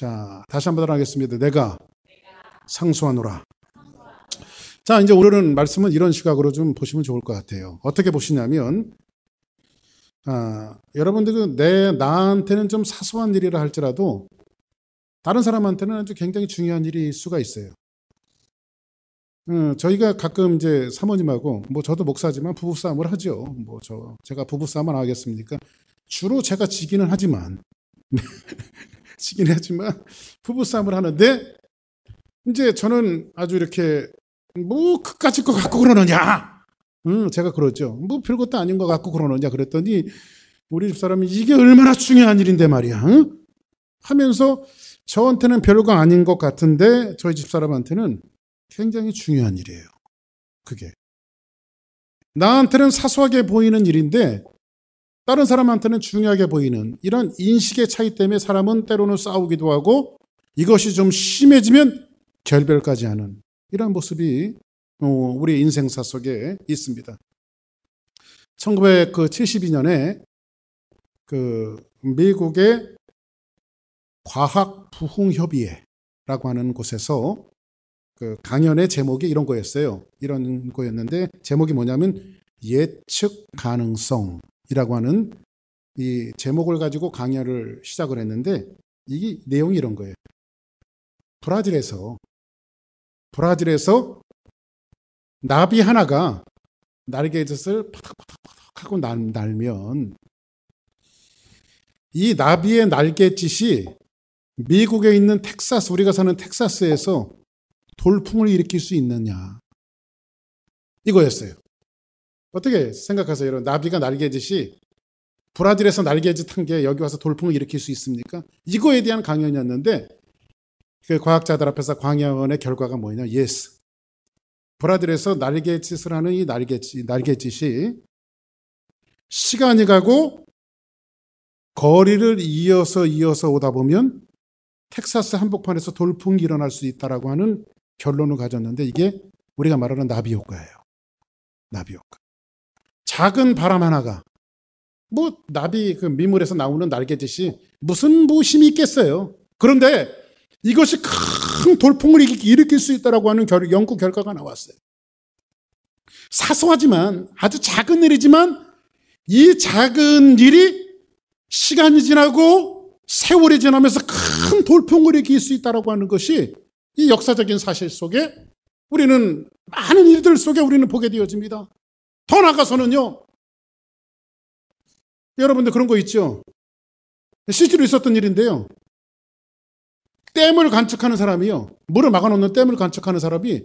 자, 다시 한번 하겠습니다. 내가 상수하노라. 자, 이제 오늘은 말씀은 이런 시각으로 좀 보시면 좋을 것 같아요. 어떻게 보시냐면, 여러분들은 나한테는 좀 사소한 일이라 할지라도 다른 사람한테는 아주 굉장히 중요한 일일 수가 있어요. 저희가 가끔 이제 사모님하고, 저도 목사지만 부부싸움을 하죠. 제가 부부싸움을 안 하겠습니까? 주로 제가 지기는 하지만, 부부싸움을 하는데, 이제 저는 아주 이렇게, 그까짓 거 갖고 그러느냐? 제가 그러죠. 별것도 아닌 거 갖고 그러느냐? 그랬더니, 우리 집사람이 이게 얼마나 중요한 일인데 말이야. 하면서 저한테는 별거 아닌 것 같은데, 저희 집사람한테는 굉장히 중요한 일이에요. 그게. 나한테는 사소하게 보이는 일인데 다른 사람한테는 중요하게 보이는 이런 인식의 차이 때문에 사람은 때로는 싸우기도 하고 이것이 좀 심해지면 결별까지 하는 이런 모습이 우리 인생사 속에 있습니다. 1972년에 미국의 과학부흥협의회라고 하는 곳에서 강연의 제목이 이런 거였어요. 이런 거였는데 제목이 뭐냐면 예측 가능성이라고 하는 이 제목을 가지고 강연을 시작을 했는데 이 내용이 이런 거예요. 브라질에서 나비 하나가 날개짓을 파닥파닥 하고 날면 이 나비의 날개짓이 미국에 있는 텍사스, 우리가 사는 텍사스에서 돌풍을 일으킬 수 있느냐 이거였어요. 어떻게 생각하세요? 여러분, 나비가 날개짓이 브라질에서 날개짓 한 게 여기 와서 돌풍을 일으킬 수 있습니까? 이거에 대한 강연이었는데 그 과학자들 앞에서 강연의 결과가 뭐냐? 예스. 브라질에서 날개짓을 하는 이 날개짓이 시간이 가고 거리를 이어서 오다 보면 텍사스 한복판에서 돌풍이 일어날 수 있다라고 하는 결론을 가졌는데 이게 우리가 말하는 나비 효과예요. 나비 효과. 작은 바람 하나가 나비 미물에서 나오는 날개짓이 무슨 힘이 있겠어요. 그런데 이것이 큰 돌풍을 일으킬 수 있다라고 하는 연구 결과가 나왔어요. 사소하지만 아주 작은 일이지만 이 작은 일이 시간이 지나고 세월이 지나면서 큰 돌풍을 일으킬 수 있다라고 하는 것이 이 역사적인 사실 속에 우리는 많은 일들 속에 우리는 보게 되어집니다. 더 나아가서는요. 여러분들 그런 거 있죠. 실제로 있었던 일인데요. 댐을 간척하는 사람이요. 물을 막아놓는 댐을 간척하는 사람이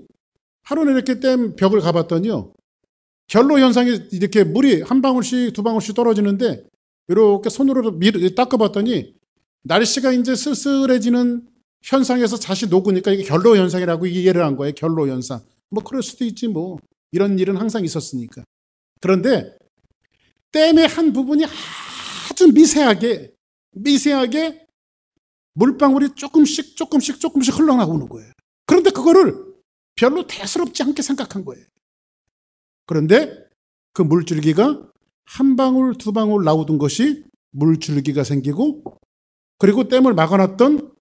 하루는 이렇게 댐 벽을 가봤더니요. 결로 현상이 이렇게 물이 한 방울씩 두 방울씩 떨어지는데 이렇게 손으로 닦아봤더니 날씨가 이제 쓸쓸해지는 현상에서 다시 녹으니까 이게 결로 현상이라고 이해를 한 거예요. 결로 현상. 그럴 수도 있지 이런 일은 항상 있었으니까. 그런데 댐의 한 부분이 아주 미세하게 물방울이 조금씩 흘러나오는 거예요. 그런데 그거를 별로 대수롭지 않게 생각한 거예요. 그런데 그 물줄기가 한 방울 두 방울 나오던 것이 물줄기가 생기고 그리고 댐을 막아놨던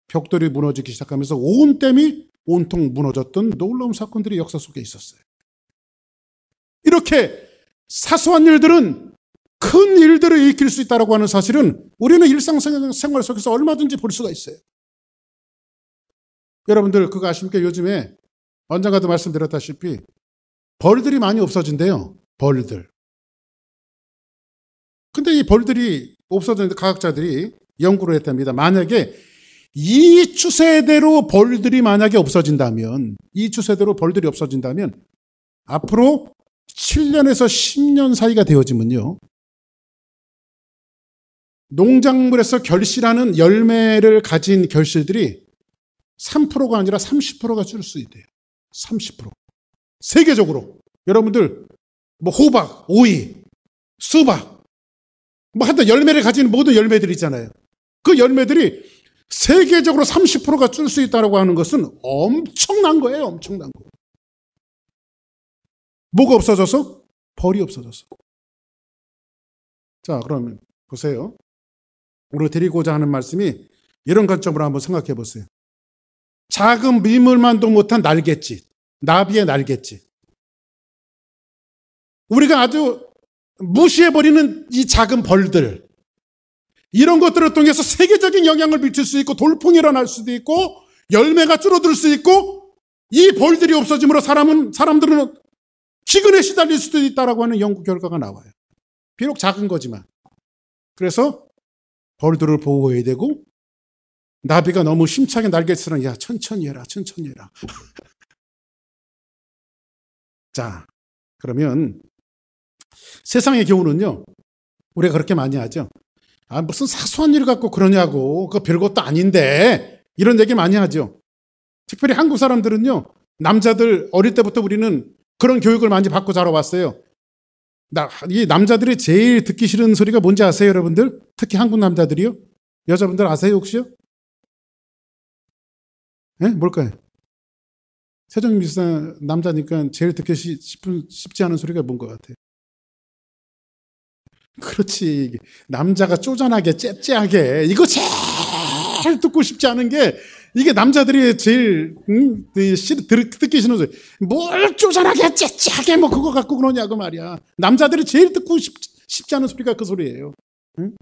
벽돌이 무너지기 시작하면서 온 댐이 온통 무너졌던 놀라운 사건들이 역사 속에 있었어요. 이렇게 사소한 일들은 큰 일들을 일으킬 수 있다고 하는 사실은 우리는 일상생활 속에서 얼마든지 볼 수가 있어요. 여러분들 그거 아십니까? 요즘에 언젠가도 말씀드렸다시피 벌들이 많이 없어진대요. 벌들. 근데 이 벌들이 없어졌는데 과학자들이 연구를 했답니다. 만약에 이 추세대로 벌들이 없어진다면 앞으로 7년에서 10년 사이가 되어지면요. 농작물에서 결실하는 열매를 가진 결실들이 3%가 아니라 30%가 줄 수 있대요. 30%. 세계적으로. 여러분들 호박, 오이, 수박 하여튼 열매를 가진 모든 열매들 있잖아요. 그 열매들이 세계적으로 30%가 줄 수 있다고 하는 것은 엄청난 거예요. 엄청난 거. 뭐가 없어져서? 벌이 없어져서. 자, 그러면 보세요. 우리가 드리고자 하는 말씀이 이런 관점으로 한번 생각해 보세요. 작은 미물만도 못한 날갯짓, 나비의 날갯짓. 우리가 아주 무시해버리는 이 작은 벌들, 이런 것들을 통해서 세계적인 영향을 미칠 수 있고 돌풍이 일어날 수도 있고 열매가 줄어들 수 있고 이 벌들이 없어짐으로 사람들은 기근에 시달릴 수도 있다라고 하는 연구 결과가 나와요. 비록 작은 거지만. 그래서 벌들을 보호해야 되고 나비가 너무 심차게 날갯짓을 야 천천히 해라 천천히 해라. 자, 그러면 세상의 경우는요, 우리가 그렇게 많이 하죠. 아, 무슨 사소한 일 갖고 그러냐고. 그거 별것도 아닌데. 이런 얘기 많이 하죠. 특별히 한국 사람들은요, 남자들 어릴 때부터 우리는 그런 교육을 많이 받고 자라왔어요. 이 남자들이 제일 듣기 싫은 소리가 뭔지 아세요, 여러분들? 특히 한국 남자들이요? 여자분들 아세요, 혹시요? 네? 뭘까요? 세종님 비슷한 남자니까 제일 듣기 쉽지 않은 소리가 뭔 것 같아요? 그렇지. 남자가 쪼잔하게 째째하게 이거 제일 듣고 싶지 않은 게 이게 남자들이 제일 듣기 싫은 소리. 뭘 쪼잔하게 째째하게 뭐 그거 갖고 그러냐고 말이야. 남자들이 제일 듣고 싶지 않은 소리가 그 소리예요. 응?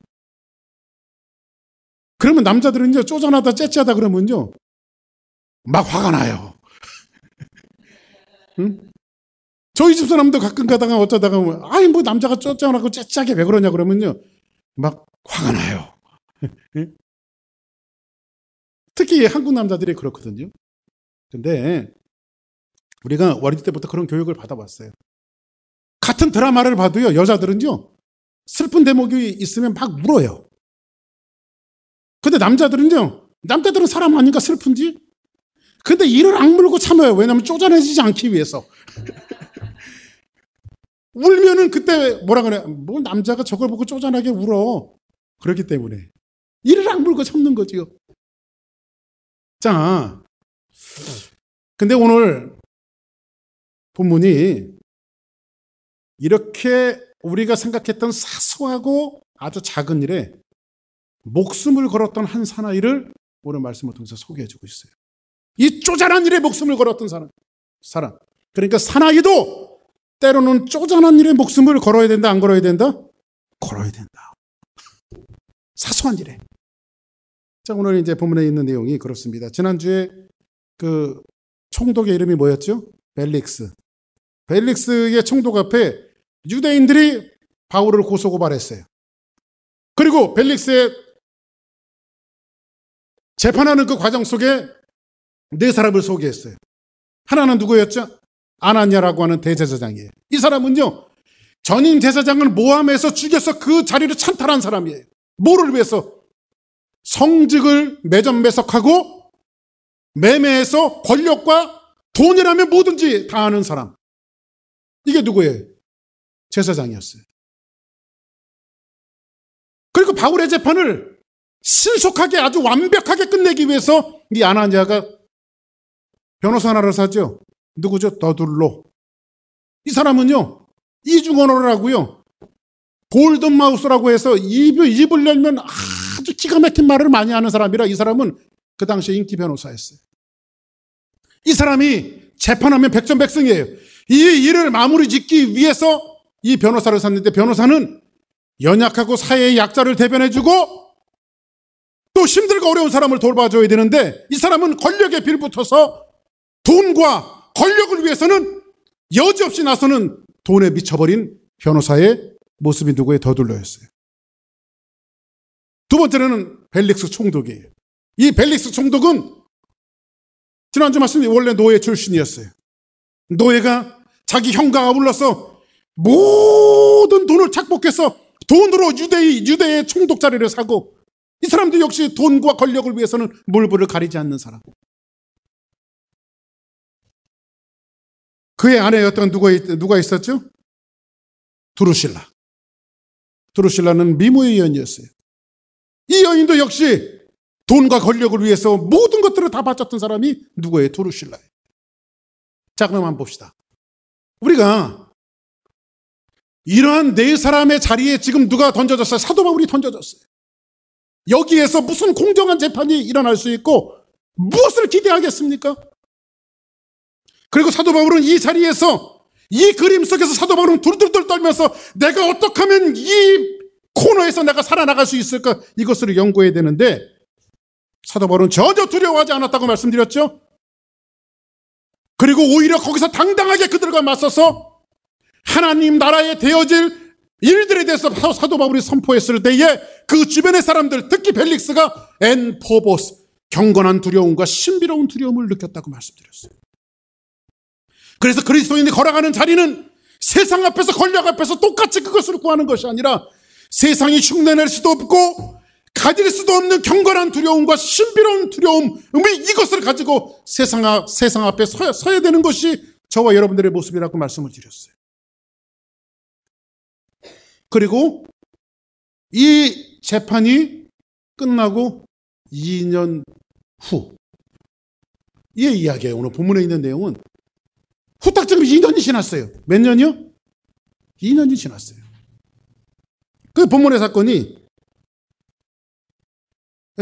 그러면 남자들은요, 쪼잔하다 째째하다 그러면요 막 화가 나요. 응? 저희 집 사람도 가끔 가다가 어쩌다가 아이 뭐 남자가 쪼잔하고 째째하게 왜 그러냐 그러면요 막 화가 나요. 특히 한국 남자들이 그렇거든요. 근데 우리가 어릴 때부터 그런 교육을 받아왔어요. 같은 드라마를 봐도요, 여자들은요 슬픈 대목이 있으면 막 울어요. 근데 남자들은 사람 아니까 슬픈지. 근데 이를 악물고 참아요. 왜냐하면 쪼잔해지지 않기 위해서. 울면은 그때 뭐라 그래? 뭐 남자가 저걸 보고 쪼잔하게 울어. 그렇기 때문에 이를 악물고 참는 거지요. 자, 근데 오늘 본문이 이렇게 우리가 생각했던 사소하고 아주 작은 일에 목숨을 걸었던 한 사나이를 오늘 말씀을 통해서 소개해주고 있어요. 이 쪼잔한 일에 목숨을 걸었던 사람. 그러니까 사나이도 때로는 쪼잔한 일에 목숨을 걸어야 된다, 안 걸어야 된다? 걸어야 된다. 사소한 일에. 자, 오늘 이제 본문에 있는 내용이 그렇습니다. 지난주에 그 총독의 이름이 뭐였죠? 벨릭스. 벨릭스의 총독 앞에 유대인들이 바울을 고소고발했어요. 그리고 벨릭스의 재판하는 그 과정 속에 네 사람을 소개했어요. 하나는 누구였죠? 아나니아라고 하는 대제사장이에요. 이 사람은요, 전임 제사장을 모함해서 죽여서 그 자리를 찬탈한 사람이에요. 뭐를 위해서? 성직을 매점매석하고 매매해서 권력과 돈이라면 뭐든지 다 하는 사람. 이게 누구예요? 제사장이었어요. 그리고 바울의 재판을 신속하게 아주 완벽하게 끝내기 위해서 이 아나니아가 변호사 하나를 사죠. 누구죠? 더둘로. 이 사람은요, 이중언어를 하고요, 골든마우스라고 해서 입을 열면 아주 기가 막힌 말을 많이 하는 사람이라 이 사람은 그 당시에 인기 변호사였어요. 이 사람이 재판하면 백전백승이에요. 이 일을 마무리 짓기 위해서 이 변호사를 샀는데 변호사는 연약하고 사회의 약자를 대변해주고 또 힘들고 어려운 사람을 돌봐줘야 되는데 이 사람은 권력에 빌붙어서 돈과 권력을 위해서는 여지없이 나서는 돈에 미쳐버린 변호사의 모습이 누구의 더둘러였어요. 두 번째는 벨릭스 총독이에요. 이 벨릭스 총독은 지난주 말씀이 원래 노예 출신이었어요. 노예가 자기 형과 아울러서 모든 돈을 착복해서 돈으로 유대의 총독 자리를 사고 이 사람도 역시 돈과 권력을 위해서는 물불을 가리지 않는 사람. 그의 아내였던 누가 있었죠? 두루실라. 두루실라는 미모의 여인이었어요. 이 여인도 역시 돈과 권력을 위해서 모든 것들을 다 바쳤던 사람이 누구예요? 두루실라예요. 자, 그럼 한번 봅시다. 우리가 이러한 네 사람의 자리에 지금 누가 던져졌어요? 사도 바울이 던져졌어요. 여기에서 무슨 공정한 재판이 일어날 수 있고 무엇을 기대하겠습니까? 그리고 사도 바울은 이 자리에서 이 그림 속에서 사도 바울은 둘둘둘 떨면서 내가 어떻게 하면 이 코너에서 내가 살아나갈 수 있을까? 이것을 연구해야 되는데 사도 바울은 전혀 두려워하지 않았다고 말씀드렸죠. 그리고 오히려 거기서 당당하게 그들과 맞서서 하나님 나라에 되어질 일들에 대해서 사도 바울이 선포했을 때에 그 주변의 사람들, 특히 벨릭스가 엔포보스, 경건한 두려움과 신비로운 두려움을 느꼈다고 말씀드렸어요. 그래서 그리스도인이 걸어가는 자리는 세상 앞에서 권력 앞에서 똑같이 그것을 구하는 것이 아니라 세상이 흉내낼 수도 없고 가질 수도 없는 경건한 두려움과 신비로운 두려움, 이것을 가지고 세상 앞에 서야 되는 것이 저와 여러분들의 모습이라고 말씀을 드렸어요. 그리고 이 재판이 끝나고 2년 후 이 이야기예요. 오늘 본문에 있는 내용은 후딱 지금 2년이 지났어요. 몇 년이요? 2년이 지났어요. 그 본문의 사건이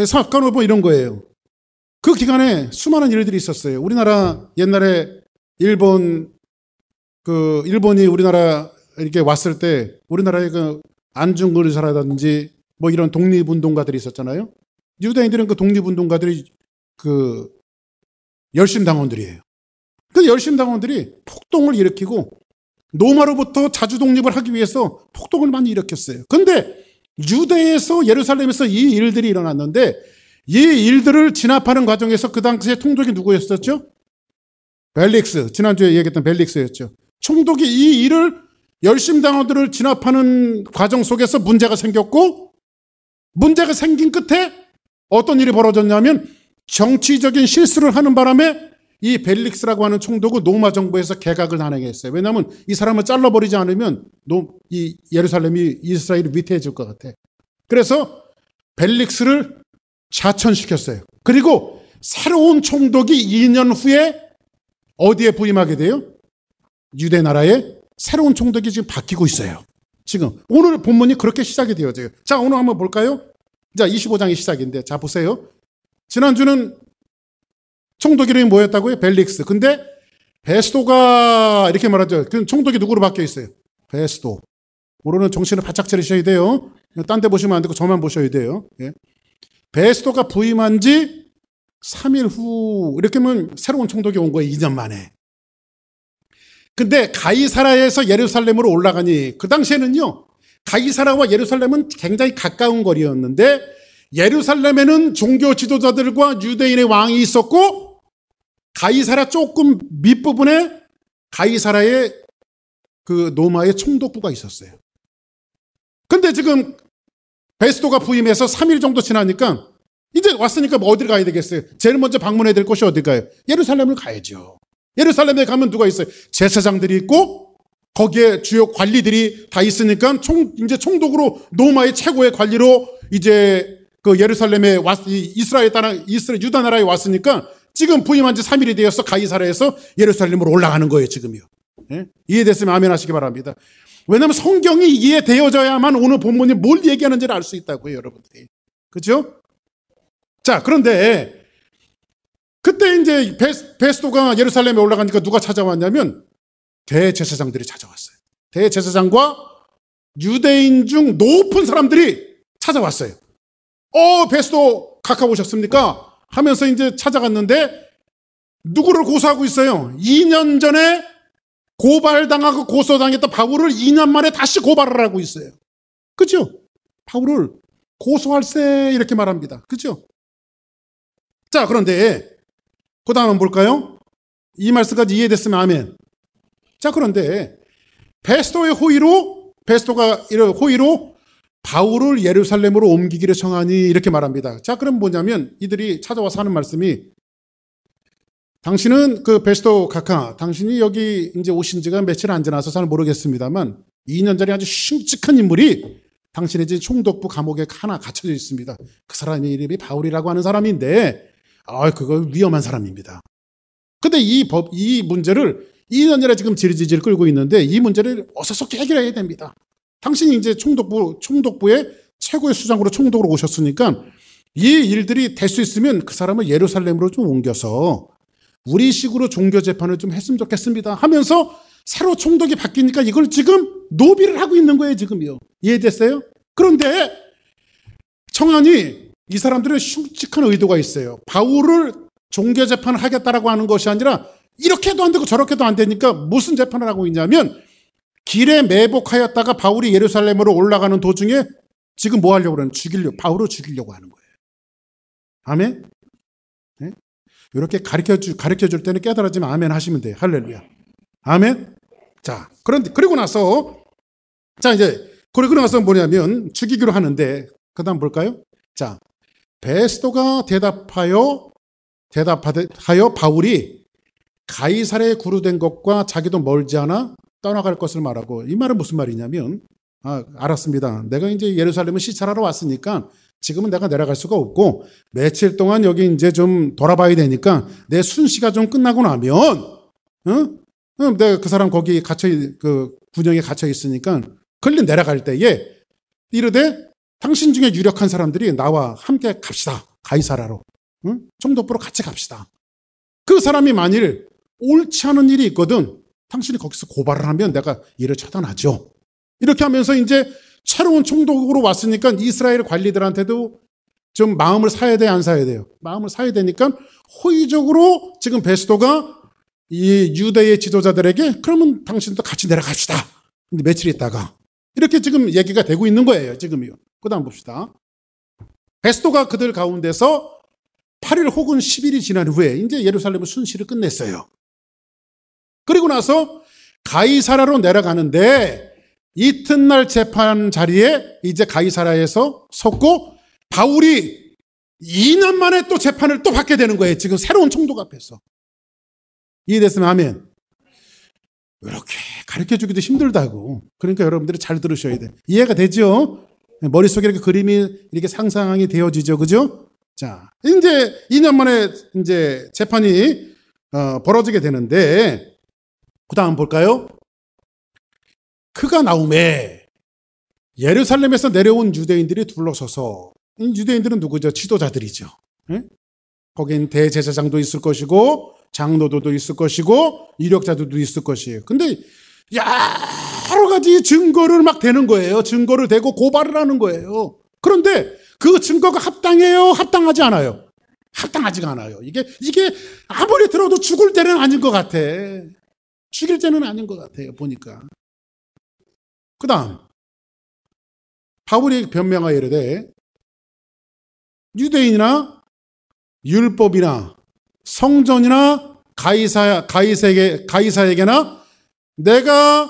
사건을 보면 이런 거예요. 그 기간에 수많은 일들이 있었어요. 우리나라 옛날에 일본이 우리나라 이렇게 왔을 때 우리나라에 그 안중근 의사라든지 뭐 이런 독립운동가들이 있었잖아요. 유대인들은 그 독립운동가들이 그 열심당원들이에요. 그 열심당원들이 폭동을 일으키고 로마로부터 자주 독립을 하기 위해서 폭동을 많이 일으켰어요. 그런데 유대에서 예루살렘에서 이 일들이 일어났는데 이 일들을 진압하는 과정에서 그 당시에 총독이 누구였었죠? 벨릭스. 지난주에 얘기했던 벨릭스였죠. 총독이 이 일을 열심당원들을 진압하는 과정 속에서 문제가 생겼고 문제가 생긴 끝에 어떤 일이 벌어졌냐면 정치적인 실수를 하는 바람에 이 벨릭스라고 하는 총독은 로마 정부에서 개각을 단행했어요. 왜냐하면 이 사람을 잘라버리지 않으면 이 예루살렘이 이스라엘이 위태해질 것 같아. 그래서 벨릭스를 자천시켰어요. 그리고 새로운 총독이 2년 후에 어디에 부임하게 돼요? 유대 나라에 새로운 총독이 지금 바뀌고 있어요. 지금 오늘 본문이 그렇게 시작이 되어져요. 자, 오늘 한번 볼까요? 자, 25장이 시작인데 자 보세요. 지난주는 총독 이름이 뭐였다고요? 벨릭스. 근데 베스도가 이렇게 말하죠. 그 총독이 누구로 바뀌어 있어요? 베스도. 오늘은 정신을 바짝 차리셔야 돼요. 딴 데 보시면 안 되고 저만 보셔야 돼요. 예. 베스도가 부임한 지 3일 후 이렇게 하면 새로운 총독이 온 거예요. 2년 만에. 근데 가이사라에서 예루살렘으로 올라가니 그 당시에는요. 가이사라와 예루살렘은 굉장히 가까운 거리였는데 예루살렘에는 종교 지도자들과 유대인의 왕이 있었고 가이사라 조금 밑부분에 가이사라의 그 로마의 총독부가 있었어요. 근데 지금 베스도가 부임해서 3일 정도 지나니까 이제 왔으니까 뭐 어디를 가야 되겠어요? 제일 먼저 방문해야 될 곳이 어딜까요? 예루살렘을 가야죠. 예루살렘에 가면 누가 있어요? 제사장들이 있고 거기에 주요 관리들이 다 있으니까 이제 총독으로 로마의 최고의 관리로 이제 그 예루살렘에 이스라엘 유다 나라에 왔으니까 지금 부임한 지 3일이 되어서 가이사라에서 예루살렘으로 올라가는 거예요, 지금요. 예? 이해됐으면 아멘 하시기 바랍니다. 왜냐하면 성경이 이해되어져야만 오늘 본문이 뭘 얘기하는지를 알 수 있다고요, 여러분들이. 그렇죠? 자, 그런데 그때 이제 베스도가 예루살렘에 올라가니까 누가 찾아왔냐면 대제사장들이 찾아왔어요. 대제사장과 유대인 중 높은 사람들이 찾아왔어요. 베스도 각하 오셨습니까? 하면서 이제 찾아갔는데 누구를 고소하고 있어요? 2년 전에 고발당하고 고소당했던 바울을 2년 만에 다시 고발을 하고 있어요. 그죠? 바울을 고소할세 이렇게 말합니다. 그죠? 자, 그런데 그 다음은 볼까요? 이 말씀까지 이해됐으면 아멘. 자, 그런데 베스도가 호의로 바울을 예루살렘으로 옮기기를 청하니 이렇게 말합니다. 자, 그럼 뭐냐면 이들이 찾아와서 하는 말씀이 당신은 그 베스도 각하, 당신이 여기 이제 오신 지가 며칠 안 지나서 잘 모르겠습니다만 2년 전에 아주 흉측한 인물이 당신의 집 총독부 감옥에 하나 갇혀져 있습니다. 그 사람의 이름이 바울이라고 하는 사람인데 그거 위험한 사람입니다. 근데 이 문제를 2년 전에 지금 질질 끌고 있는데 이 문제를 어서 속히 해결해야 됩니다. 당신이 이제 총독부의 최고의 수장으로 총독으로 오셨으니까 이 일들이 될 수 있으면 그 사람을 예루살렘으로 좀 옮겨서 우리식으로 종교 재판을 좀 했으면 좋겠습니다 하면서 새로 총독이 바뀌니까 이걸 지금 노비를 하고 있는 거예요, 지금요. 이해됐어요? 그런데 청안이 이 사람들은 흉측한 의도가 있어요. 바울을 종교 재판을 하겠다라고 하는 것이 아니라 이렇게도 안 되고 저렇게도 안 되니까 무슨 재판을 하고 있냐면 길에 매복하였다가 바울이 예루살렘으로 올라가는 도중에 지금 뭐 하려고 그러는? 바울을 죽이려고 하는 거예요. 아멘? 네? 이렇게 가르쳐 줄 때는 깨달아지면 아멘 하시면 돼요. 할렐루야. 아멘? 자, 그리고 나서, 자, 이제, 그리고 나서 뭐냐면, 죽이기로 하는데, 그 다음 볼까요? 자, 베스도가 대답하여 바울이 가이사랴에 구루된 것과 자기도 멀지 않아 떠나갈 것을 말하고, 이 말은 무슨 말이냐면, 알았습니다. 내가 이제 예루살렘을 시찰하러 왔으니까 지금은 내가 내려갈 수가 없고 며칠 동안 여기 이제 좀 돌아봐야 되니까 내 순시가 좀 끝나고 나면, 내가 그 사람 거기 그 군영에 갇혀 있으니까 걸린 내려갈 때에 이르되 당신 중에 유력한 사람들이 나와 함께 갑시다. 가이사랴로. 총독부로 같이 갑시다. 그 사람이 만일 옳지 않은 일이 있거든 당신이 거기서 고발을 하면 내가 일을 처단하죠. 이렇게 하면서 이제 새로운 총독으로 왔으니까 이스라엘 관리들한테도 좀 마음을 사야 돼, 안 사야 돼요? 마음을 사야 되니까 호의적으로 지금 베스도가 이 유대의 지도자들에게 그러면 당신도 같이 내려갑시다. 근데 며칠 있다가 이렇게 지금 얘기가 되고 있는 거예요. 지금요. 그 다음 봅시다. 베스도가 그들 가운데서 8일 혹은 10일이 지난 후에 이제 예루살렘의 순시를 끝냈어요. 그리고 나서 가이사랴로 내려가는데 이튿날 재판 자리에 이제 가이사랴에서 섰고 바울이 2년 만에 또 재판을 또 받게 되는 거예요. 지금 새로운 총독 앞에서. 이해됐으면 아멘. 이렇게 가르쳐주기도 힘들다고. 그러니까 여러분들이 잘 들으셔야 돼요. 이해가 되죠? 머릿속에 이렇게 그림이 이렇게 상상이 되어지죠. 그죠? 자, 이제 2년 만에 이제 재판이 벌어지게 되는데 그 다음 볼까요? 그가 나오매 예루살렘에서 내려온 유대인들이 둘러서서, 유대인들은 누구죠? 지도자들이죠. 예? 거긴 대제사장도 있을 것이고 장로들도 있을 것이고 이력자들도 있을 것이에요. 근데 여러 가지 증거를 막 대는 거예요. 증거를 대고 고발을 하는 거예요. 그런데 그 증거가 합당해요? 합당하지 않아요? 합당하지가 않아요. 이게 아무리 들어도 죽을 때는 아닌 것 같아. 죽일 때는 아닌 것 같아요. 보니까. 그 다음 바울이 변명하여 이르되 유대인이나 율법이나 성전이나 가이사에게나 내가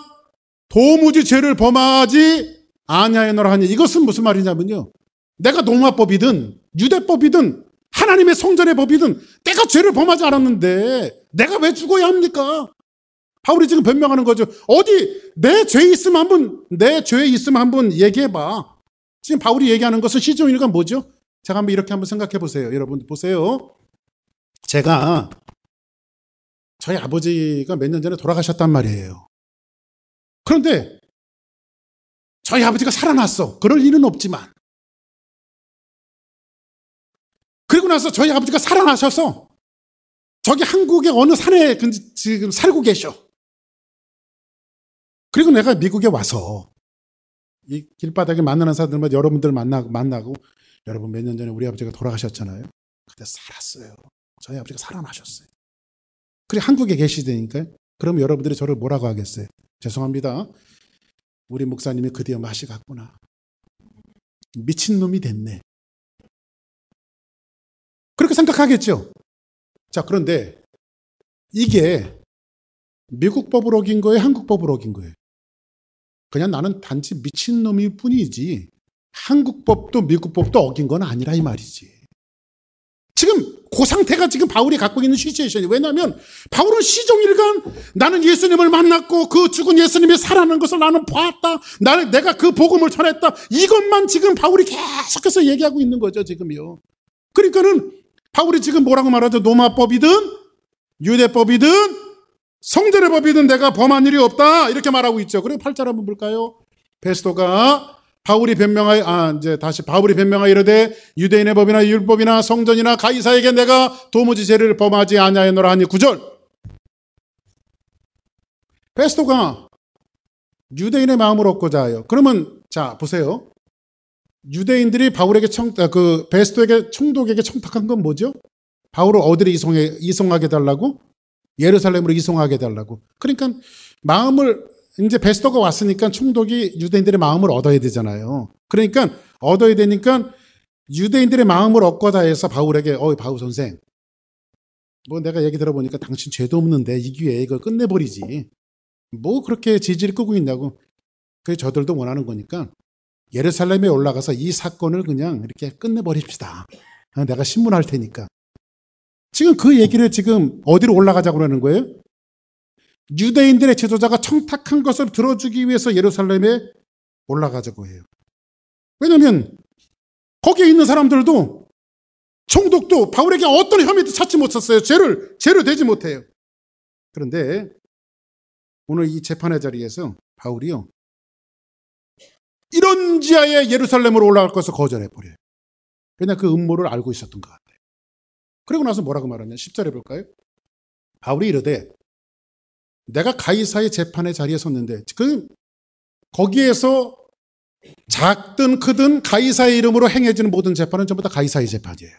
도무지 죄를 범하지 아니하였노라 하니, 이것은 무슨 말이냐면요, 내가 로마법이든 유대법이든 하나님의 성전의 법이든 내가 죄를 범하지 않았는데 내가 왜 죽어야 합니까? 바울이 지금 변명하는 거죠. 어디 내 죄 있으면 한번 얘기해봐. 지금 바울이 얘기하는 것은 시종일관 뭐죠? 제가 이렇게 한번 생각해 보세요. 여러분 보세요. 제가 저희 아버지가 몇 년 전에 돌아가셨단 말이에요. 그런데 저희 아버지가 살아났어. 그럴 일은 없지만. 그리고 나서 저희 아버지가 살아나셔서 저기 한국의 어느 산에 지금 살고 계셔. 그리고 내가 미국에 와서 이 길바닥에 만나는 사람들마다 여러분들 만나고 여러분 몇 년 전에 우리 아버지가 돌아가셨잖아요. 그때 살았어요. 저희 아버지가 살아나셨어요. 그래 한국에 계시다니까요. 그럼 여러분들이 저를 뭐라고 하겠어요? 죄송합니다. 우리 목사님이 드디어 맛이 갔구나. 미친놈이 됐네. 그렇게 생각하겠죠. 자, 그런데 이게 미국 법으로 어긴 거예요? 한국 법으로 어긴 거예요? 그냥 나는 단지 미친놈일 뿐이지 한국 법도 미국 법도 어긴 건 아니라 이 말이지. 지금 그 상태가 지금 바울이 갖고 있는 시츄에이션이에요. 왜냐하면 바울은 시종일관 나는 예수님을 만났고 그 죽은 예수님이 살아난 것을 나는 봤다. 내가 그 복음을 전했다. 이것만 지금 바울이 계속해서 얘기하고 있는 거죠. 지금요. 그러니까는 바울이 지금 뭐라고 말하죠? 로마법이든 유대법이든 성전의 법이든 내가 범한 일이 없다. 이렇게 말하고 있죠. 그리고 8절 한번 볼까요? 베스도가 바울이 변명하여 이르되 유대인의 법이나 율법이나 성전이나 가이사에게 내가 도무지 죄를 범하지 아니하였노라 하니 9절. 베스토가 유대인의 마음을 얻고자 하여. 그러면 자 보세요. 유대인들이 바울에게 베스토에게 총독에게 청탁한 건 뭐죠? 바울을 어디로 이송하게 달라고? 예루살렘으로 이송하게 달라고. 그러니까 마음을 이제 베스토가 왔으니까 총독이 유대인들의 마음을 얻어야 되잖아요. 그러니까 얻어야 되니까 유대인들의 마음을 얻고자 해서 바울에게 바울 선생, 뭐 내가 얘기 들어보니까 당신 죄도 없는데 이 기회에 이걸 끝내버리지. 뭐 그렇게 지지를 끄고 있냐고. 그게 저들도 원하는 거니까 예루살렘에 올라가서 이 사건을 그냥 이렇게 끝내버립시다. 내가 신문할 테니까. 지금 그 얘기를 지금 어디로 올라가자고 그러는 거예요? 유대인들의 지도자가 청탁한 것을 들어주기 위해서 예루살렘에 올라가자고 해요. 왜냐하면 거기에 있는 사람들도 총독도 바울에게 어떤 혐의도 찾지 못했어요. 죄를 대지 못해요. 그런데 오늘 이 재판의 자리에서 바울이요, 이런 지하에 예루살렘으로 올라갈 것을 거절해버려요. 그냥 그 음모를 알고 있었던 것 같아요. 그리고 나서 뭐라고 말하냐. 10절에 볼까요? 바울이 이르되 내가 가이사의 재판의 자리에 섰는데, 거기에서 작든 크든 가이사의 이름으로 행해지는 모든 재판은 전부 다 가이사의 재판이에요.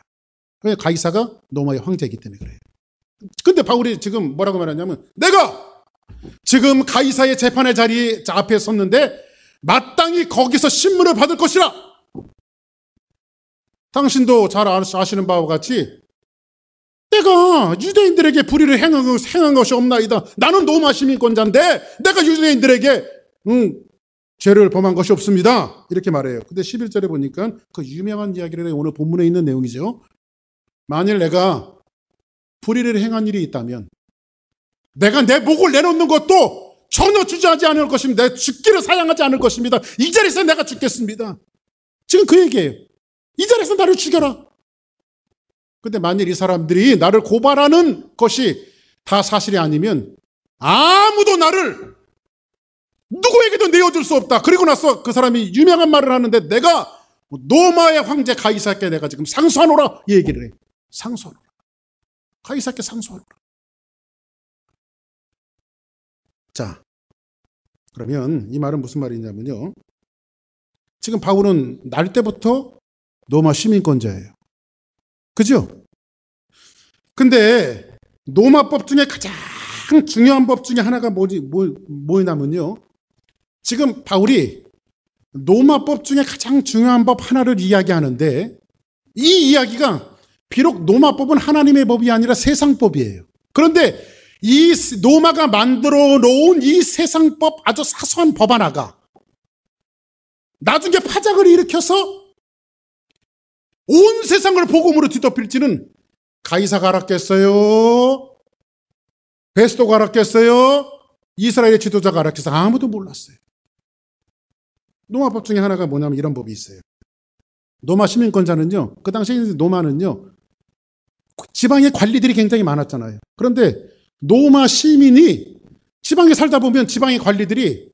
왜냐하면 가이사가 로마의 황제이기 때문에 그래요. 근데 바울이 지금 뭐라고 말하냐면, 내가 지금 가이사의 재판의 자리 앞에 섰는데 마땅히 거기서 신문을 받을 것이라. 당신도 잘 아시는 바와 같이 내가 유대인들에게 불의를 행한 것이 없나이다. 나는 로마 시민권자인데 내가 유대인들에게 죄를 범한 것이 없습니다. 이렇게 말해요. 근데 11절에 보니까 그 유명한 이야기를 오늘 본문에 있는 내용이죠. 만일 내가 불의를 행한 일이 있다면 내가 내 목을 내놓는 것도 전혀 주저하지 않을 것입니다. 내 죽기를 사양하지 않을 것입니다. 이 자리에서 내가 죽겠습니다. 지금 그 얘기예요. 이 자리에서 나를 죽여라. 근데 만일 이 사람들이 나를 고발하는 것이 다 사실이 아니면 아무도 나를 누구에게도 내어줄 수 없다. 그리고 나서 그 사람이 유명한 말을 하는데, 내가 로마의 황제 가이사께 내가 지금 상소하노라 이 얘기를 해. 상소하노라. 가이사께 상소하노라. 자, 그러면 이 말은 무슨 말이냐면요, 지금 바울은 날 때부터 로마 시민권자예요. 그죠? 근데 로마법 중에 가장 중요한 법 중에 하나가 뭐냐면요, 지금 바울이 로마법 중에 가장 중요한 법 하나를 이야기하는데, 이 이야기가 비록 로마법은 하나님의 법이 아니라 세상법이에요. 그런데 이 로마가 만들어 놓은 이 세상법, 아주 사소한 법 하나가 나중에 파장을 일으켜서 온 세상을 복음으로 뒤덮일지는 가이사가 알았겠어요? 베스토가 알았겠어요? 이스라엘의 지도자가 알았겠어요? 아무도 몰랐어요. 로마법 중에 하나가 뭐냐면 이런 법이 있어요. 로마 시민권자는요, 그 당시에 로마는요, 지방의 관리들이 굉장히 많았잖아요. 그런데 로마 시민이 지방에 살다 보면 지방의 관리들이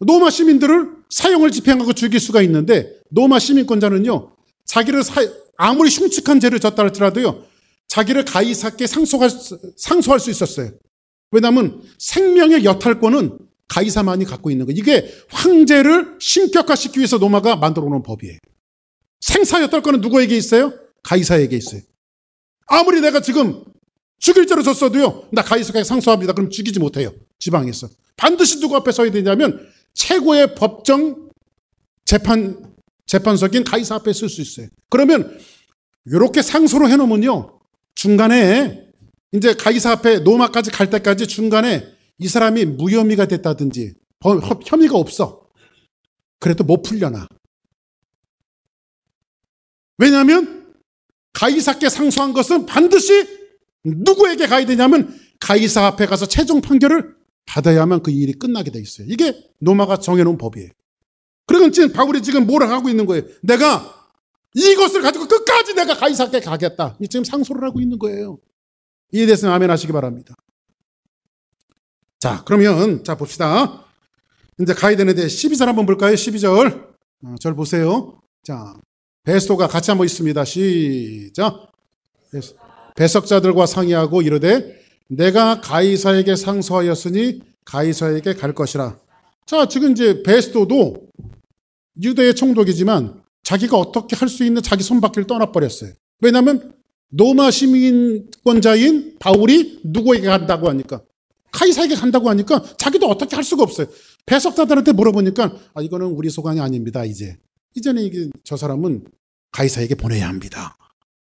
로마 시민들을 사형을 집행하고 죽일 수가 있는데, 로마 시민권자는요, 자기를 아무리 흉측한 죄를 졌다 할지라도요, 자기를 가이사께 상소할 수 있었어요. 왜냐하면 생명의 여탈권은 가이사만이 갖고 있는 거예요. 이게 황제를 신격화시키기 위해서 로마가 만들어 놓은 법이에요. 생사 여탈권은 누구에게 있어요? 가이사에게 있어요. 아무리 내가 지금 죽일 죄를 졌어도요, 나 가이사에게 상소합니다. 그럼 죽이지 못해요. 지방에서. 반드시 누구 앞에 서야 되냐면 최고의 법정 재판석인 가이사 앞에 쓸 수 있어요. 그러면 이렇게 상소를 해놓으면요, 중간에 이제 가이사 앞에 로마까지 갈 때까지 중간에 이 사람이 무혐의가 됐다든지 혐의가 없어. 그래도 못 풀려나. 왜냐하면 가이사께 상소한 것은 반드시 누구에게 가야 되냐면 가이사 앞에 가서 최종 판결을 받아야만 그 일이 끝나게 돼 있어요. 이게 로마가 정해놓은 법이에요. 그러니까 지금 바울이 지금 뭐라 하고 있는 거예요? 내가 이것을 가지고 끝까지 내가 가이사께 가겠다. 지금 상소를 하고 있는 거예요. 이에 대해서는 아멘 하시기 바랍니다. 자, 그러면 봅시다. 이제 가야 되는데 12절 한번 볼까요? 12절. 절 보세요. 자, 베스도가 같이 한번 있습니다. 시작. 배석자들과 상의하고 이르되 내가 가이사에게 상소하였으니 가이사에게 갈 것이라. 자, 지금 이제 베스도도 유대의 총독이지만 자기가 어떻게 할 수 있는 자기 손바퀴를 떠나버렸어요. 왜냐하면 로마 시민권자인 바울이 누구에게 간다고 하니까, 가이사에게 간다고 하니까 자기도 어떻게 할 수가 없어요. 배석자들한테 물어보니까 이거는 우리 소관이 아닙니다. 이제는 이게 저 사람은 가이사에게 보내야 합니다.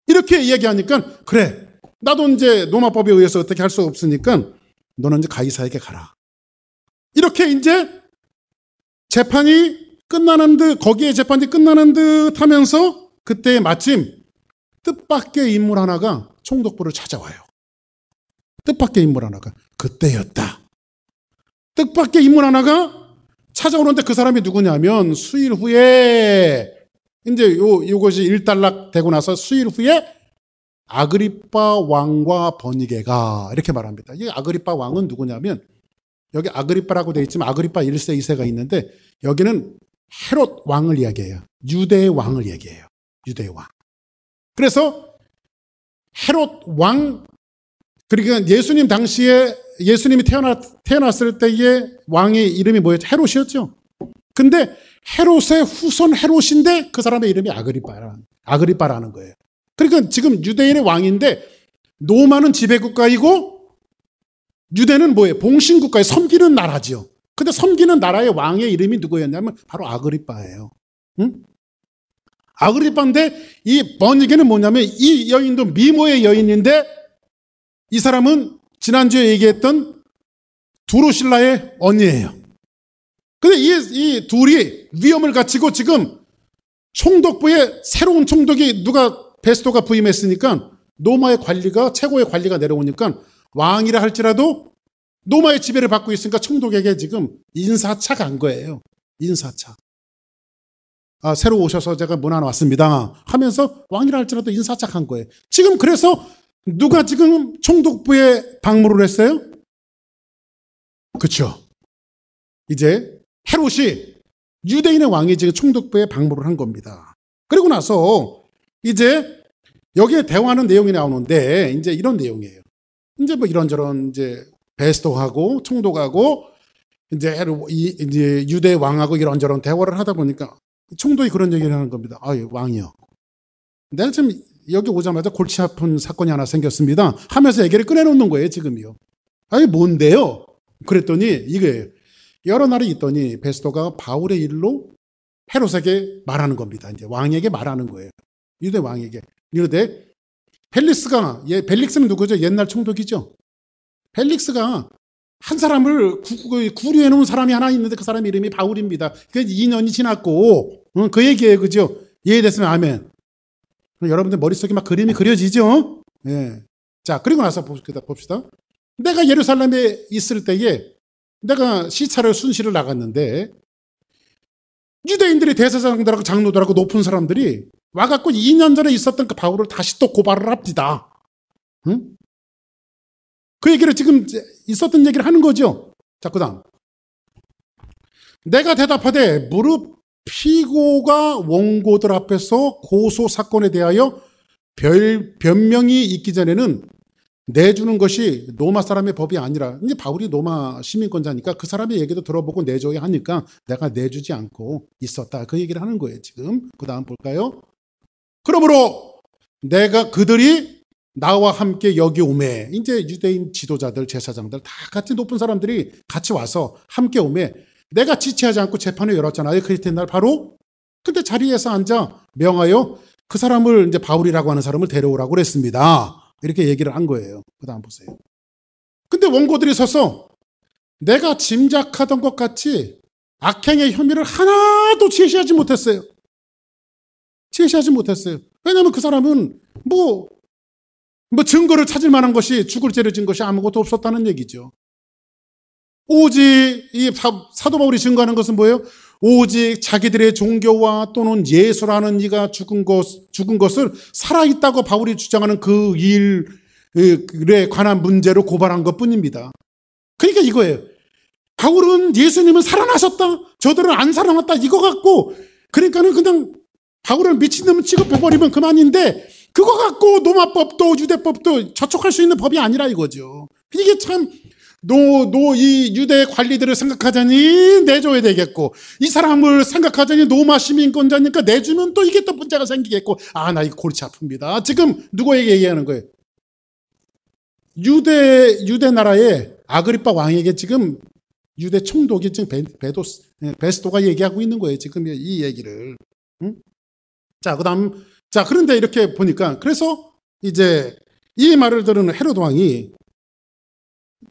이렇게 얘기하니까 그래, 나도 이제 로마법에 의해서 어떻게 할 수 없으니까 너는 이제 가이사에게 가라. 이렇게 이제 재판이 끝나는 듯, 거기에 재판이 끝나는 듯 하면서 그때 마침 뜻밖의 인물 하나가 총독부를 찾아와요. 뜻밖의 인물 하나가 그때였다. 뜻밖의 인물 하나가 찾아오는데 그 사람이 누구냐면 수일 후에 이제 요것이 일단락 되고 나서 수일 후에 아그리빠 왕과 버니게가 이렇게 말합니다. 이 아그리빠 왕은 누구냐면 여기 아그리빠라고 되어 있지만 아그리빠 1세, 2세가 있는데 여기는 헤롯 왕을 이야기해요. 유대의 왕을 얘기해요. 유대의 왕. 그래서 헤롯 왕, 그러니까 예수님 당시에 예수님이 태어났을 때의 왕의 이름이 뭐였죠? 헤롯이었죠. 근데 헤롯의 후손 헤롯인데 그 사람의 이름이 아그리빠라는 거예요. 그러니까 지금 유대인의 왕인데 로마는 지배국가이고 유대는 뭐예요? 봉신국가에 섬기는 나라지요. 근데 섬기는 나라의 왕의 이름이 누구였냐면 바로 아그리빠예요. 응? 아그리빠인데 이 버니게는 뭐냐면 이 여인도 미모의 여인인데 이 사람은 지난주에 얘기했던 두루실라의 언니예요. 근데 이 둘이 위험을 갖추고 지금 총독부에 새로운 총독이 누가 베스도가 부임했으니까 로마의 관리가 최고의 관리가 내려오니까 왕이라 할지라도 로마의 지배를 받고 있으니까 총독에게 지금 인사차 간 거예요. 인사차. 새로 오셔서 제가 문안 왔습니다 하면서 왕이라 할지라도 인사차 간 거예요. 지금 그래서 누가 지금 총독부에 방문을 했어요? 그렇죠. 이제 헤롯이 유대인의 왕이 지금 총독부에 방문을 한 겁니다. 그리고 나서 이제 여기에 대화하는 내용이 나오는데 이제 이런 내용이에요. 이제 뭐 이런저런 이제 베스도하고 총독하고 이제 유대 왕하고 이런저런 대화를 하다 보니까 총독이 그런 얘기를 하는 겁니다. 왕이요. 내가 지금 여기 오자마자 골치 아픈 사건이 하나 생겼습니다 하면서 얘기를 꺼내놓는 거예요, 지금이요. 뭔데요? 그랬더니 이거예요. 여러 날이 있더니 베스도가 바울의 일로 헤롯에게 말하는 겁니다. 이제 왕에게 말하는 거예요. 유대 왕에게. 이르되 펠릭스가, 펠릭스는 누구죠? 옛날 총독이죠. 펠릭스가 한 사람을 구류해 놓은 사람이 하나 있는데 그 사람 이름이 바울입니다. 그 2년이 지났고 그 얘기예요, 그죠? 이해됐으면 아멘. 여러분들 머릿속에 막 그림이 그려지죠? 예. 자, 그리고 나서 봅시다. 내가 예루살렘에 있을 때에 내가 시차를 순시를 나갔는데 유대인들이 대제사장들하고 장로들하고 높은 사람들이 와갖고 2년 전에 있었던 그 바울을 다시 또 고발을 합니다. 응? 그 얘기를 지금 있었던 얘기를 하는 거죠. 자, 그 다음. 내가 대답하되 무릎 피고가 원고들 앞에서 고소 사건에 대하여 변명이 있기 전에는 내주는 것이 로마 사람의 법이 아니라, 이제 바울이 로마 시민권자니까 그 사람의 얘기도 들어보고 내줘야 하니까 내가 내주지 않고 있었다. 그 얘기를 하는 거예요, 지금. 그 다음 볼까요? 그러므로 내가 그들이 나와 함께 여기 오매, 이제 유대인 지도자들, 제사장들 다 같이 높은 사람들이 같이 와서 함께 오매, 내가 지체하지 않고 재판을 열었잖아요. 그 이튿날 바로. 근데 자리에서 앉아 명하여 그 사람을, 이제 바울이라고 하는 사람을 데려오라고 그랬습니다. 이렇게 얘기를 한 거예요. 그 다음 보세요. 근데 원고들이 서서 내가 짐작하던 것 같이 악행의 혐의를 하나도 제시하지 못했어요. 제시하지 못했어요. 왜냐하면 그 사람은 뭐 증거를 찾을 만한 것이, 죽을 죄를 진 것이 아무것도 없었다는 얘기죠. 오직 이 사도 바울이 증거하는 것은 뭐예요? 오직 자기들의 종교와 또는 예수라는 이가 죽은 것을 살아있다고 바울이 주장하는 그 일에 관한 문제로 고발한 것뿐입니다. 그러니까 이거예요. 바울은 예수님은 살아나셨다, 저들은 안 살아났다 이거 갖고, 그러니까는 그냥 바울을 미친놈을 취급해버리면 그만인데, 그거 갖고 로마법도 유대법도 저촉할 수 있는 법이 아니라 이거죠. 이게 참 이 유대 관리들을 생각하자니 내줘야 되겠고, 이 사람을 생각하자니 로마 시민권자니까 내주면 또 이게 또 문제가 생기겠고, 나 이거 골치 아픕니다. 지금 누구에게 얘기하는 거예요? 유대 나라의 아그리파 왕에게 지금 유대 총독이 지금 베스도가 얘기하고 있는 거예요. 지금 이 얘기를. 응? 그런데 이렇게 보니까, 그래서 이제 이 말을 들은 헤로드 왕이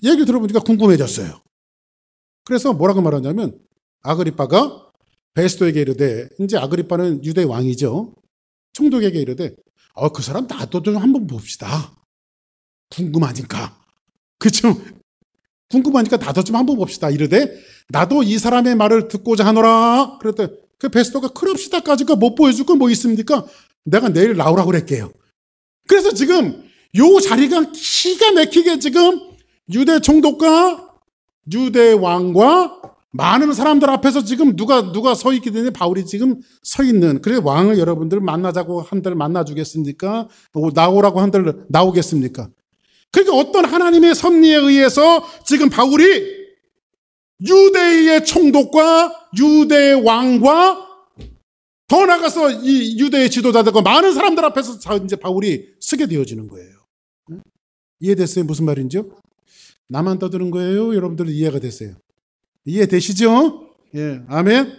얘기를 들어보니까 궁금해졌어요. 그래서 뭐라고 말하냐면, 아그리파가 베스도에게 이르되, 이제 아그리파는 유대 왕이죠. 총독에게 이르되, 그 사람 나도 좀 한번 봅시다. 궁금하니까. 그쵸? 궁금하니까 나도 좀 한번 봅시다. 이르되, 나도 이 사람의 말을 듣고자 하노라. 그랬더니 그 베스도가 그럽시다까지가 못 보여줄 건 뭐 있습니까? 내가 내일 나오라고 그랬게요. 그래서 지금 요 자리가 기가 막히게 지금 유대 총독과 유대 왕과 많은 사람들 앞에서 지금 누가 서 있게 되니 바울이 지금 서 있는, 그래 왕을 여러분들 만나자고 한들 만나주겠습니까? 나오라고 한들 나오겠습니까? 그러니까 어떤 하나님의 섭리에 의해서 지금 바울이 유대의 총독과 유대 왕과 더 나가서 이 유대의 지도자들과 많은 사람들 앞에서 이제 바울이 서게 되어지는 거예요. 이해됐어요? 무슨 말인지요? 나만 떠드는 거예요? 여러분들 이해가 됐어요? 이해되시죠? 예, 아멘.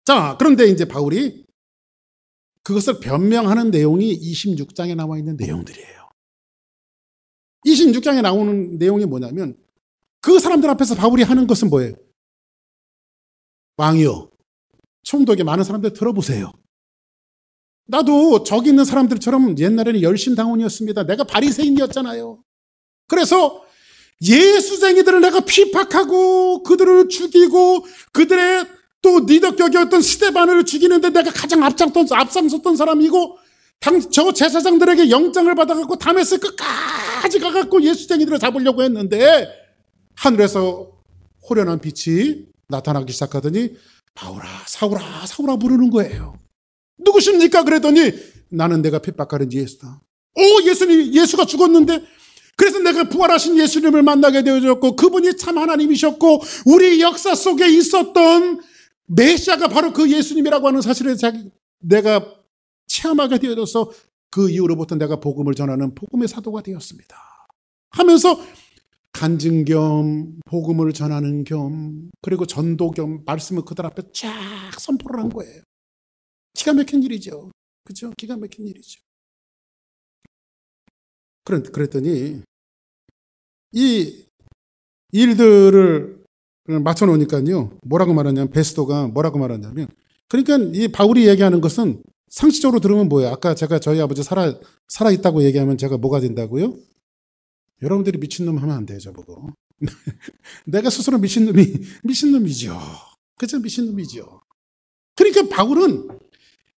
자, 그런데 이제 바울이 그것을 변명하는 내용이 26장에 나와 있는 내용들이에요. 26장에 나오는 내용이 뭐냐면, 그 사람들 앞에서 바울이 하는 것은 뭐예요? 왕이요, 총독의 많은 사람들 들어보세요. 나도 저기 있는 사람들처럼 옛날에는 열심당원이었습니다. 내가 바리새인이었잖아요. 그래서 예수쟁이들을 내가 피박하고 그들을 죽이고 그들의 또 리더격이었던 스데반을 죽이는데 내가 가장 앞장섰던 사람이고, 저 제사장들에게 영장을 받아갖고 다메섹 끝까지 가갖고 예수쟁이들을 잡으려고 했는데, 하늘에서 호련한 빛이 나타나기 시작하더니 바울아 사울아 사울아 부르는 거예요. 누구십니까? 그랬더니 나는 내가 핍박하는 예수다. 예수가 죽었는데, 그래서 내가 부활하신 예수님을 만나게 되어졌고, 그분이 참 하나님이셨고 우리 역사 속에 있었던 메시아가 바로 그 예수님이라고 하는 사실을 내가 체험하게 되어져서 그 이후로부터 내가 복음을 전하는 복음의 사도가 되었습니다 하면서 간증 겸 복음을 전하는 겸 그리고 전도 겸 말씀을 그들 앞에 쫙 선포를 한 거예요. 기가 막힌 일이죠. 그렇죠? 기가 막힌 일이죠. 그랬더니 이 일들을 맞춰놓으니까요, 뭐라고 말하냐면, 베스도가 뭐라고 말하냐면, 그러니까 이 바울이 얘기하는 것은 상식적으로 들으면 뭐예요? 아까 제가 저희 아버지 살아있다고 얘기하면 제가 뭐가 된다고요? 여러분들이 미친놈 하면 안 돼요, 저보고. 내가 스스로 미친놈이죠. 그죠? 미친놈이죠. 그러니까 바울은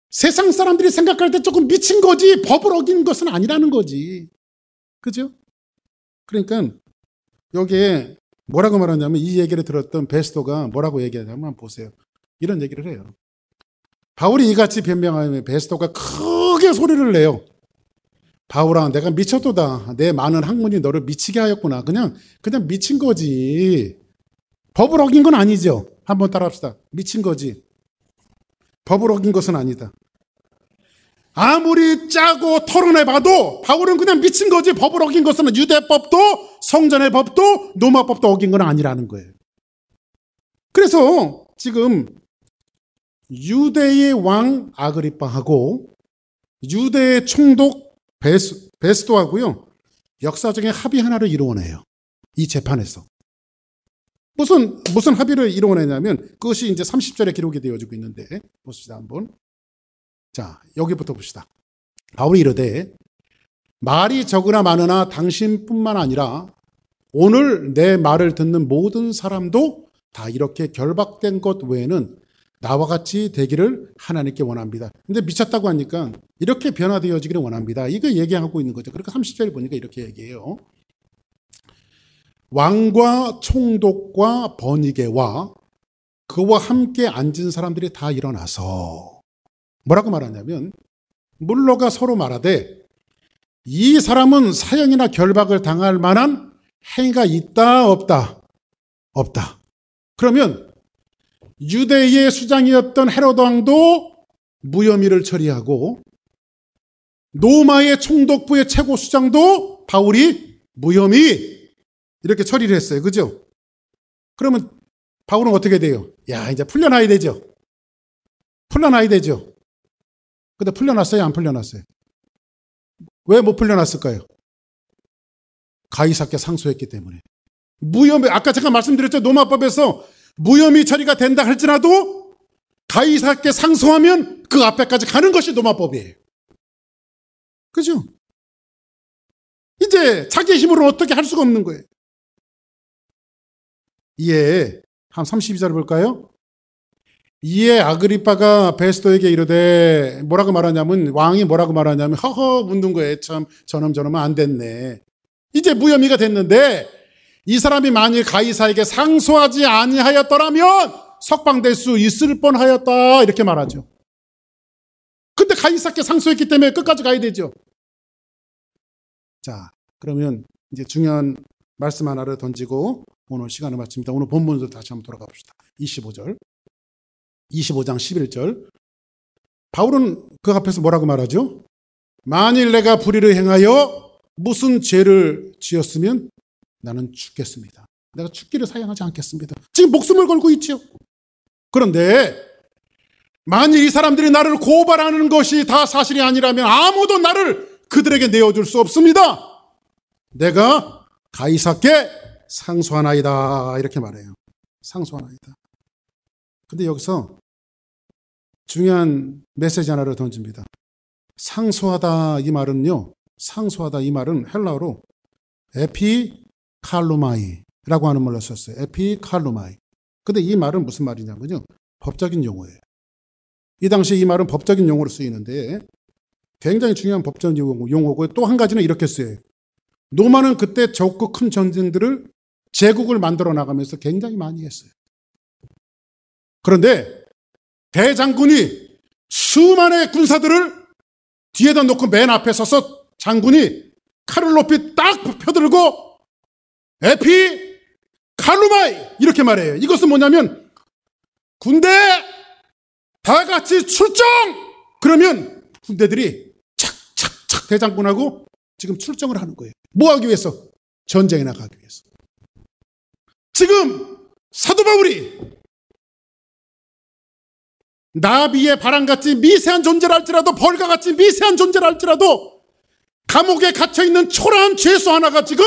세상 사람들이 생각할 때 조금 미친 거지 법을 어긴 것은 아니라는 거지. 그죠? 그러니까 여기에 뭐라고 말하냐면, 이 얘기를 들었던 베스도가 뭐라고 얘기하냐면 보세요. 이런 얘기를 해요. 바울이 이같이 변명하면 베스도가 크게 소리를 내요. 바울아, 내가 미쳤도다. 내 많은 학문이 너를 미치게 하였구나. 그냥 미친 거지. 법을 어긴 건 아니죠. 한번 따라합시다. 미친 거지. 법을 어긴 것은 아니다. 아무리 짜고 토론해봐도 바울은 그냥 미친 거지, 법을 어긴 것은 유대법도 성전의 법도 로마법도 어긴 건 아니라는 거예요. 그래서 지금 유대의 왕 아그리파하고 유대의 총독 베스도하고요, 역사적인 합의 하나를 이루어내요. 이 재판에서. 무슨 합의를 이루어내냐면, 그것이 이제 30절에 기록이 되어지고 있는데, 보시다 한번. 자, 여기부터 봅시다. 바울이 이르되, 말이 적으나 많으나 당신뿐만 아니라 오늘 내 말을 듣는 모든 사람도 다 이렇게 결박된 것 외에는 나와 같이 되기를 하나님께 원합니다. 근데 미쳤다고 하니까 이렇게 변화되어지기를 원합니다. 이거 얘기하고 있는 거죠. 그러니까 30절 보니까 이렇게 얘기해요. 왕과 총독과 번이게와 그와 함께 앉은 사람들이 다 일어나서 뭐라고 말하냐면 물러가 서로 말하되 이 사람은 사형이나 결박을 당할 만한 행위가 있다 없다? 없다. 그러면 유대의 수장이었던 헤로드 왕도 무혐의를 처리하고 로마의 총독부의 최고 수장도 바울이 무혐의 이렇게 처리를 했어요. 그죠? 그러면 바울은 어떻게 돼요? 야, 이제 풀려나야 되죠. 풀려나야 되죠. 근데 풀려났어요? 안 풀려났어요? 왜 못 풀려났을까요? 가이사께 상소했기 때문에. 무혐의, 아까 제가 말씀드렸죠. 로마법에서 무혐의 처리가 된다 할지라도 가이사께 상소하면 그 앞에까지 가는 것이 로마법이에요. 그죠? 이제 자기 힘으로 어떻게 할 수가 없는 거예요. 이에 한 32절 볼까요? 이에 아그리빠가 베스도에게 이르되 뭐라고 말하냐면 왕이 뭐라고 말하냐면 허허 묻는 거예요. 참 저놈 안 됐네. 이제 무혐의가 됐는데 이 사람이 만일 가이사에게 상소하지 아니하였더라면 석방될 수 있을 뻔하였다 이렇게 말하죠. 근데 가이사께 상소했기 때문에 끝까지 가야 되죠. 자, 그러면 이제 중요한 말씀 하나를 던지고 오늘 시간을 마칩니다. 오늘 본문으로 다시 한번 돌아가 봅시다. 25절. 25장 11절. 바울은 그 앞에서 뭐라고 말하죠? 만일 내가 불의를 행하여 무슨 죄를 지었으면 나는 죽겠습니다. 내가 죽기를 사양하지 않겠습니다. 지금 목숨을 걸고 있죠. 그런데 만일 이 사람들이 나를 고발하는 것이 다 사실이 아니라면 아무도 나를 그들에게 내어줄 수 없습니다. 내가 가이사께 상소하나이다 이렇게 말해요. 상소하나이다. 근데 여기서 중요한 메시지 하나를 던집니다. 상소하다 이 말은요. 상소하다 이 말은 헬라어로 에피칼루마이라고 하는 말로 썼어요. 에피칼루마이. 근데 이 말은 무슨 말이냐면요. 법적인 용어예요. 이 당시 이 말은 법적인 용어로 쓰이는데 굉장히 중요한 법적인 용어고 또 한 가지는 이렇게 쓰여요. 로마는 그때 적고 큰 전쟁들을 제국을 만들어 나가면서 굉장히 많이 했어요. 그런데 대장군이 수많은 군사들을 뒤에다 놓고 맨 앞에 서서 장군이 칼을 높이 딱 펴들고 에피 칼루마이 이렇게 말해요. 이것은 뭐냐면 군대 다 같이 출정! 그러면 군대들이 착착착 대장군하고 지금 출정을 하는 거예요. 뭐 하기 위해서? 전쟁에 나가기 위해서. 지금 사도 바울이 나비의 바람같이 미세한 존재를 할지라도 벌과 같이 미세한 존재를 할지라도 감옥에 갇혀있는 초라한 죄수 하나가 지금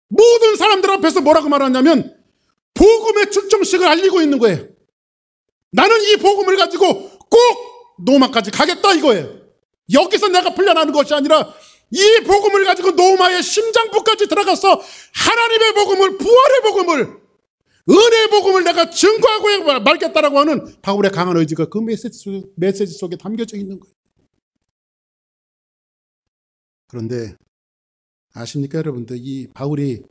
모든 사람들 앞에서 뭐라고 말하냐면 복음의 출정식을 알리고 있는 거예요. 나는 이 복음을 가지고 꼭 로마까지 가겠다 이거예요. 여기서 내가 풀려나는 것이 아니라 이 복음을 가지고 로마의 심장부까지 들어가서 하나님의 복음을, 부활의 복음을, 은혜의 복음을 내가 증거하고 말겠다라고 하는 바울의 강한 의지가 그 메시지 속에 담겨져 있는 거예요. 그런데 아십니까 여러분들, 이 바울이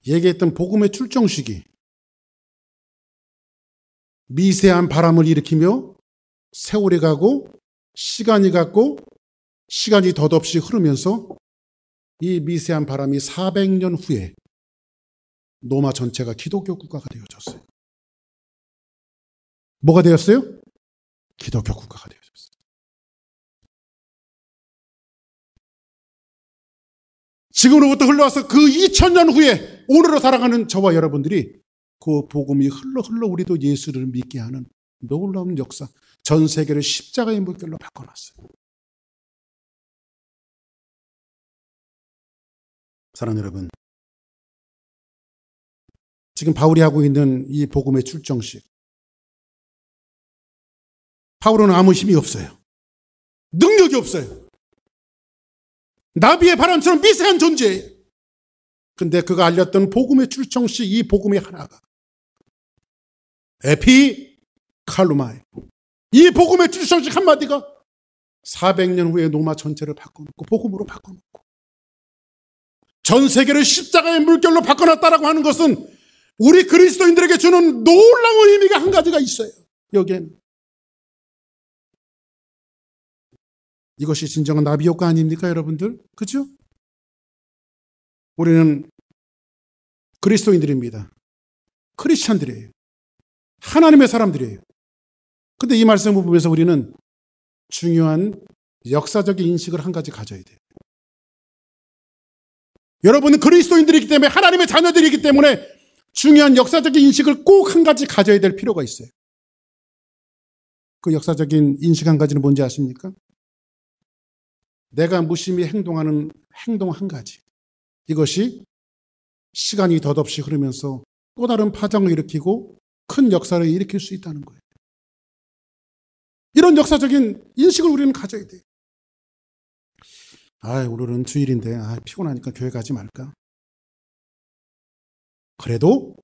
얘기했던 복음의 출정식이 미세한 바람을 일으키며 세월이 가고 시간이 갔고 시간이 덧없이 흐르면서 이 미세한 바람이 400년 후에 로마 전체가 기독교 국가가 되어졌어요. 뭐가 되었어요? 기독교 국가가 되어졌어요. 지금으로부터 흘러와서 그 2000년 후에 오늘로 살아가는 저와 여러분들이 그 복음이 흘러 우리도 예수를 믿게 하는 놀라운 역사, 전 세계를 십자가의 물결로 바꿔놨어요. 사랑하는 여러분, 지금 바울이 하고 있는 이 복음의 출정식, 바울은 아무 힘이 없어요. 능력이 없어요. 나비의 바람처럼 미세한 존재예요. 근데 그가 알렸던 복음의 출정식, 이 복음의 하나가 에피 칼루마이, 이 복음의 출정식 한마디가 400년 후에 로마 전체를 바꿔놓고 복음으로 바꿔놓고 전 세계를 십자가의 물결로 바꿔놨다라고 하는 것은 우리 그리스도인들에게 주는 놀라운 의미가 한 가지가 있어요. 여기에는. 이것이 진정한 나비 효과 아닙니까, 여러분들? 그죠? 우리는 그리스도인들입니다. 크리스찬들이에요. 하나님의 사람들이에요. 근데 이 말씀을 보면서 우리는 중요한 역사적인 인식을 한 가지 가져야 돼요. 여러분은 그리스도인들이기 때문에, 하나님의 자녀들이기 때문에 중요한 역사적인 인식을 꼭 한 가지 가져야 될 필요가 있어요. 그 역사적인 인식 한 가지는 뭔지 아십니까? 내가 무심히 행동하는 행동 한 가지. 이것이 시간이 덧없이 흐르면서 또 다른 파장을 일으키고 큰 역사를 일으킬 수 있다는 거예요. 이런 역사적인 인식을 우리는 가져야 돼요. 오늘은 주일인데 피곤하니까 교회 가지 말까? 그래도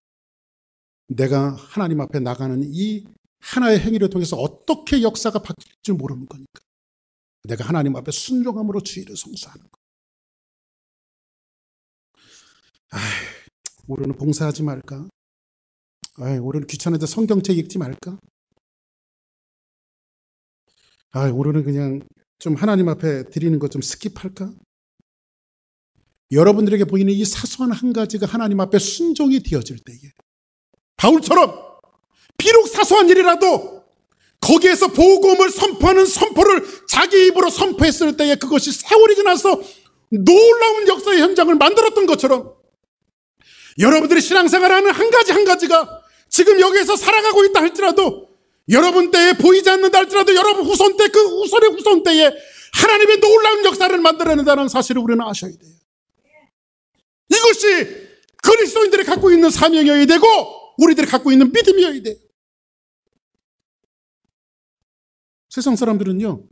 내가 하나님 앞에 나가는 이 하나의 행위를 통해서 어떻게 역사가 바뀔 줄 모르는 거니까 내가 하나님 앞에 순종함으로 주일을 성수하는 거. 오늘은 봉사하지 말까? 오늘은 귀찮은데 성경책 읽지 말까? 오늘은 그냥 좀 하나님 앞에 드리는 것 좀 스킵할까? 여러분들에게 보이는 이 사소한 한 가지가 하나님 앞에 순종이 되어질 때에 바울처럼 비록 사소한 일이라도 거기에서 복음을 선포하는 선포를 자기 입으로 선포했을 때에 그것이 세월이 지나서 놀라운 역사의 현장을 만들었던 것처럼 여러분들이 신앙생활하는 한 가지 한 가지가 지금 여기에서 살아가고 있다 할지라도 여러분 때에 보이지 않는다 할지라도 여러분 후손 때, 그 후손의 후손 때에 하나님의 놀라운 역사를 만들어낸다는 사실을 우리는 아셔야 돼요. 이것이 그리스도인들이 갖고 있는 사명이어야 되고 우리들이 갖고 있는 믿음이어야 돼요. 세상 사람들은요,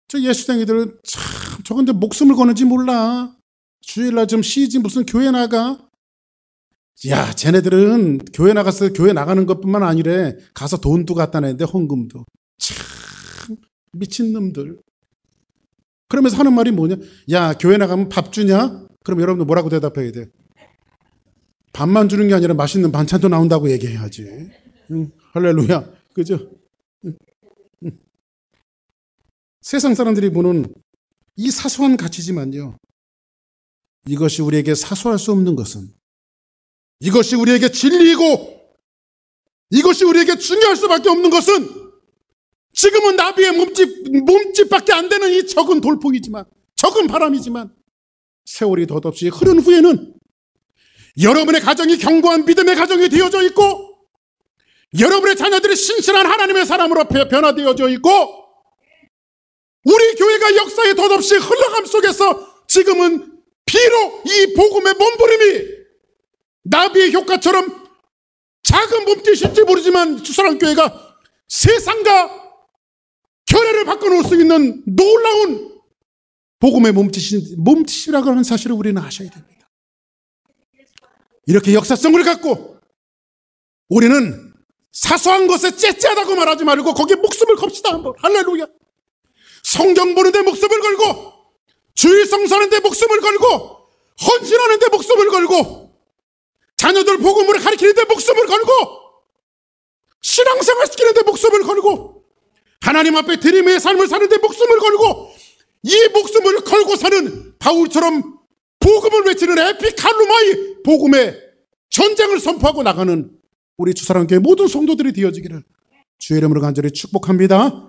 저 예수쟁이들은 참 저건데 목숨을 거는지 몰라. 주일날 좀 쉬지 무슨 교회 나가. 야, 쟤네들은 교회 나가서 교회 나가는 것뿐만 아니래. 가서 돈도 갖다 내는데 헌금도. 참 미친놈들. 그러면서 하는 말이 뭐냐? 야, 교회 나가면 밥 주냐? 그럼 여러분들 뭐라고 대답해야 돼? 밥만 주는 게 아니라 맛있는 반찬도 나온다고 얘기해야지. 할렐루야. 그죠? 세상 사람들이 보는 이 사소한 가치지만요, 이것이 우리에게 사소할 수 없는 것은, 이것이 우리에게 진리이고 이것이 우리에게 중요할 수밖에 없는 것은 지금은 나비의 몸집밖에 안 되는 이 적은 돌풍이지만, 적은 바람이지만 세월이 덧없이 흐른 후에는 여러분의 가정이 견고한 믿음의 가정이 되어져 있고 여러분의 자녀들이 신실한 하나님의 사람으로 변화되어져 있고 우리 교회가 역사에 덧없이 흘러감 속에서 지금은 비록 이 복음의 몸부림이 나비의 효과처럼 작은 몸짓일지 모르지만 주사랑교회가 세상과 결례를 바꿔놓을 수 있는 놀라운 복음의 몸짓이라고 하는 사실을 우리는 아셔야 됩니다. 이렇게 역사성을 갖고 우리는 사소한 것에 째째하다고 말하지 말고 거기에 목숨을 겁시다 한번. 할렐루야. 성경 보는데 목숨을 걸고 주일 성수하는데 목숨을 걸고 헌신하는데 목숨을 걸고 자녀들 복음을 가르치는데 목숨을 걸고 신앙생활 시키는데 목숨을 걸고 하나님 앞에 드림의 삶을 사는데 목숨을 걸고 이 목숨을 걸고 사는 바울처럼 복음을 외치는 에피칼루마이 복음의 전쟁을 선포하고 나가는 우리 주사랑교회 모든 성도들이 되어지기를 주의 이름으로 간절히 축복합니다.